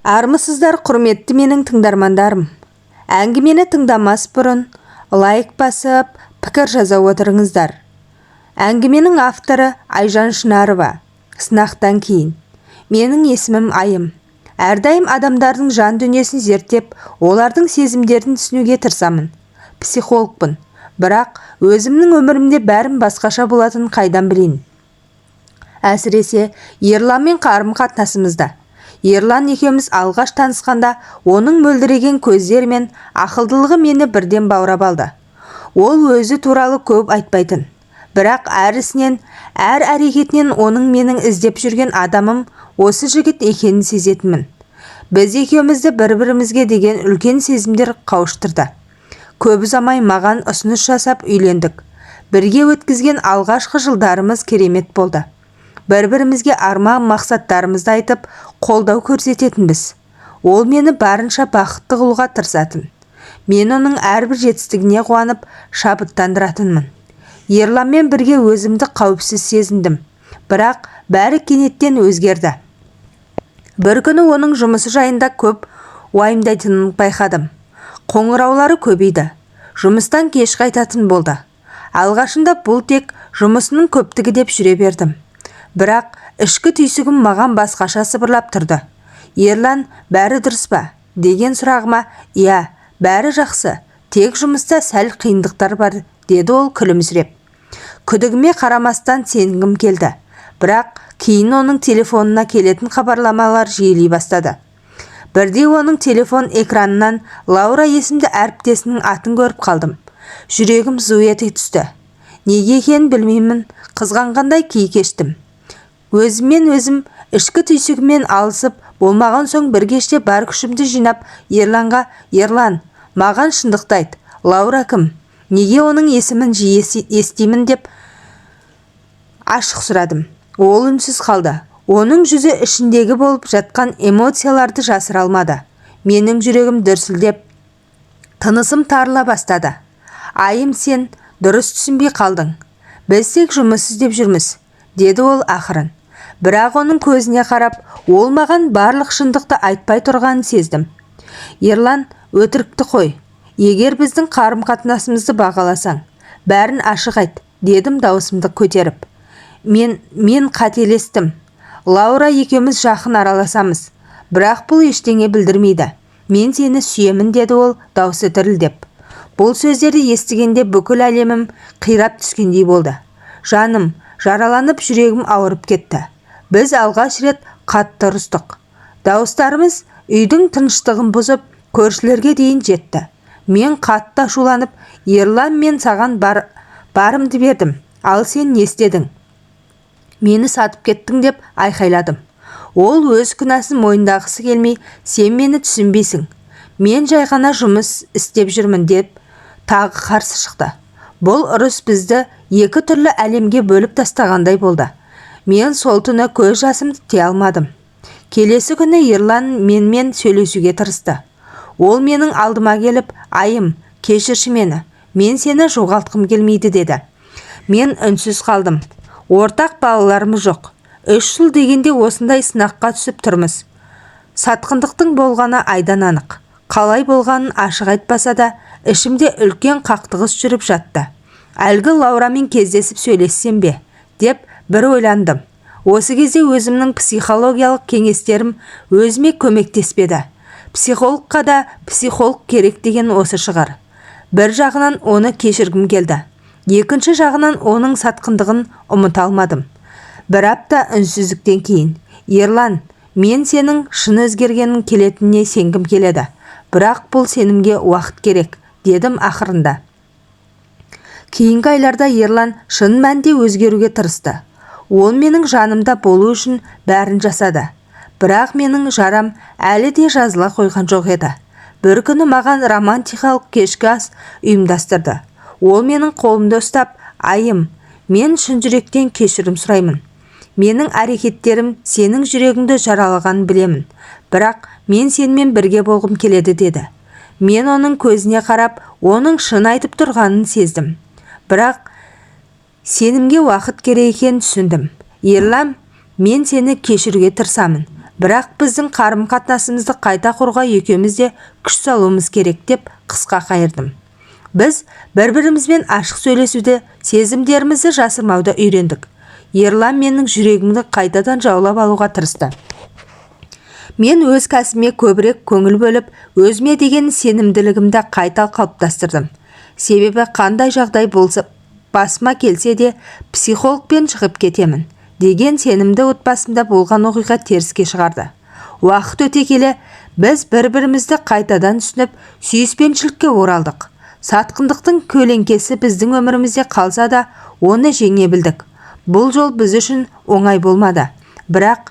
Армысыздар, құрметті менің тыңдармандарым. Әңгімені тыңдамас бұрын лайк басып, пікір жаза отырыңыздар. Әңгіменің авторы Айжан Шынарова. Сынақтан кейін. Менің есімім Айым. Әрдайым адамдардың жан дүниесін зерттеп, олардың сезімдерін түсінуге тырысамын. Психологпын. Бірақ өзімнің өмірімде бәрін басқаша болатынын қайдан білейін? Әсіресе Ерланмен қарым-қатынасымызда. Ерлан екеуміз алғаш танысқанда оның мөлдіреген көздері мен ақылдылығы мені бірден баурап алды. Ол өзі туралы көп айтпайтын. Бірақ әр ісінен, әр әрекетінен оның менің іздеп жүрген адамым осы жігіт екенін сезетінмін. Біз екеумізді бір-бірімізге деген үлкен сезімдер қауыштырды. Көп ұзамай маған ұсыныс жасап үйлендік. Бірге өткізген алғашқы жылдарымыз керемет болды. Бір-бірімізге арман мақсаттарымызды айтып, қолдау көрсететінбіз. Ол мені барынша бақытты қылуға тырысатын. Мен оның әрбір жетістігіне қуанып, шабыттандыратынмын. Ерланмен бірге өзімді қауіпсіз сезіндім. Бірақ бәрі кенеттен өзгерді. Бір күні оның жұмысы жайында көп уайымдайтынын байқадым. Қоңыраулары көбейді. Жұмыстан кеш қайтатын болды. Алғашында бұл тек жұмысының көптігі деп жүре бердім. Бірақ ішкі түйсігім маған басқаша сыбырлап тұрды. Ерлан, бәрі дұрыс па? Деген сұрағыма, иә, бәрі жақсы. Тек жұмыста сәл қиындықтар бар, деді ол күлімсіреп. Күдігіме қарамастан сенгім келді. Бірақ кейін оның телефонына келетін хабарламалар жиілей бастады. Бірде оның телефон экранынан Лаура есімді әріптесінің атын көріп қалдым. Жүрегім зу ете түсті. Неге екенін білмеймін, қызғанғандай күй кештім. Өзіммен өзім ішкі түйсігіммен алысып, болмаған соң бір кеште бар күшімді жинап, Ерланға, Ерлан, маған шындықты айт, Лаура кім? Неге оның есімін жиі естимін деп ашық сұрадым. Ол үнсіз қалды. Оның жүзі ішіндегі болып жатқан эмоцияларды жасыра алмады. Менің жүрегім дүрсілдеп, тынысым тарыла бастады. Айым, сен дұрыс түсінбей қалдың. Біз тек жұмыс іздеп жүрміз, деді ол ақырын. Бірақ оның көзіне қарап, ол маған барлық шындықты айтпай тұрғанын сездім. Ерлан, өтірікті қой. Егер біздің қарым-қатынасымызды бағаласаң, бәрін ашық айт, дедім даусымды көтеріп. Мен қателестім. Лаура екеуміз жақын араласамыз. Бірақ бұл ештеңе білдірмейді. Мен сені сүйемін, деді ол даусы дірілдеп. Бұл сөздерді естігенде бүкіл әлемім қирап түскендей болды. Жаным, жараланып жүрегім ауырып кетті. Біз алғаш рет қатты ұрыстық. Дауыстарымыз үйдің тыныштығын бұзып, көршілерге дейін жетті. Мен қатты ашуланып, Ерлан, мен саған барымды бердім. Ал сен не істедің? Мені сатып кеттің деп айқайладым. Ол өз күнәсін мойындағысы келмей, сен мені түсінбейсің. Мен жай ғана жұмыс істеп жүрмін деп тағы қарсы шықты. Бұл ұрыс бізді екі түрлі әлемге бөліп тастағандай болды. Мен сол түні көз жасымды тия алмадым. Келесі күні Ерлан менімен сөйлесуге тырысты. Ол менің алдыма келіп, Айым, кешірші мені. Мен сені жоғалтқым келмейді, деді. Мен үнсіз қалдым. Ортақ балаларымыз жоқ. 3 жыл дегенде осындай сынаққа түсіп тұрмыз. Сатқындықтың болғаны айдан анық. Қалай болғанын ашық айтпаса да, ішімде үлкен қақтығыс жүріп жатты. Әлгі Лаурамен кездесіп сөйлессем бе, деп бір ойландым. Осы кезде өзімнің психологиялық кеңестерім өзіме көмектеспеді. Психологқа да психолог керек деген осы шығар. Бір жағынан оны кешіргім келді. Екінші жағынан оның сатқындығын ұмыта алмадым. Бір апта үнсіздіктен кейін, Ерлан, мен сенің шын өзгергенің келетініне сенгім келеді. Бірақ бұл сенімге уақыт керек, дедім ақырында. Кейінгі айларда Ерлан шын мәнде өзгеруге тырысты. Ол менің жанымда болу үшін бәрін жасады. Бірақ менің жарам әлі де жазыла қойған жоқ еді. Бір күні маған романтикалық кешкі ас ұйымдастырды. Ол менің қолымды ұстап, Айым, мен шын жүректен кешірім сұраймын. Менің әрекеттерім сенің жүрегіңді жаралағанын білемін. Бірақ мен сенімен бірге болғым келеді, деді. Мен оның көзіне қарап, оның шын айтып тұрғанын сездім. Бірақ сенімге уақыт керек екенін түсіндім. Ерлан, мен сені кешіруге тырысамын. Бірақ біздің қарым-қатынасымызды қайта құруға екеуміз де күш салуымыз керек деп қысқа қайырдым. Біз бір-бірімізбен ашық сөйлесуді, сезімдерімізді жасырмауды үйрендік. Ерлан менің жүрегімді қайтадан жаулап алуға тырысты. Мен өз кәсібіме көбірек көңіл бөліп, өзіме деген сенімділігімді қайта қалыптастырдым. Себебі қандай жағдай болса басыма келсе де психологпен шығып кетемін деген сенімді отбасымда болған оқиға теріске шығарды. Уақыт өте келе біз бір-бірімізді қайтадан түсініп, сүйіспеншілікке оралдық. Сатқындықтың көлеңкесі біздің өмірімізде қалса да, оны жеңе білдік. Бұл жол біз үшін оңай болмады. Бірақ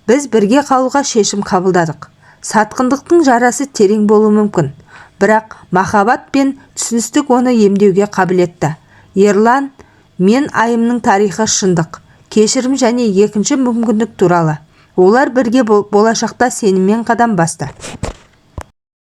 біз бірге қалуға шешім қабылдадық. Сатқындықтың жарасы терең болуы мүмкін, бірақ махаббат пен түсіністік оны емдеуге қабілетті. Ерлан, мен айымның тарихы шындық, кешірім және екінші мүмкіндік туралы. Олар бірге болашақта сеніммен қадам басты.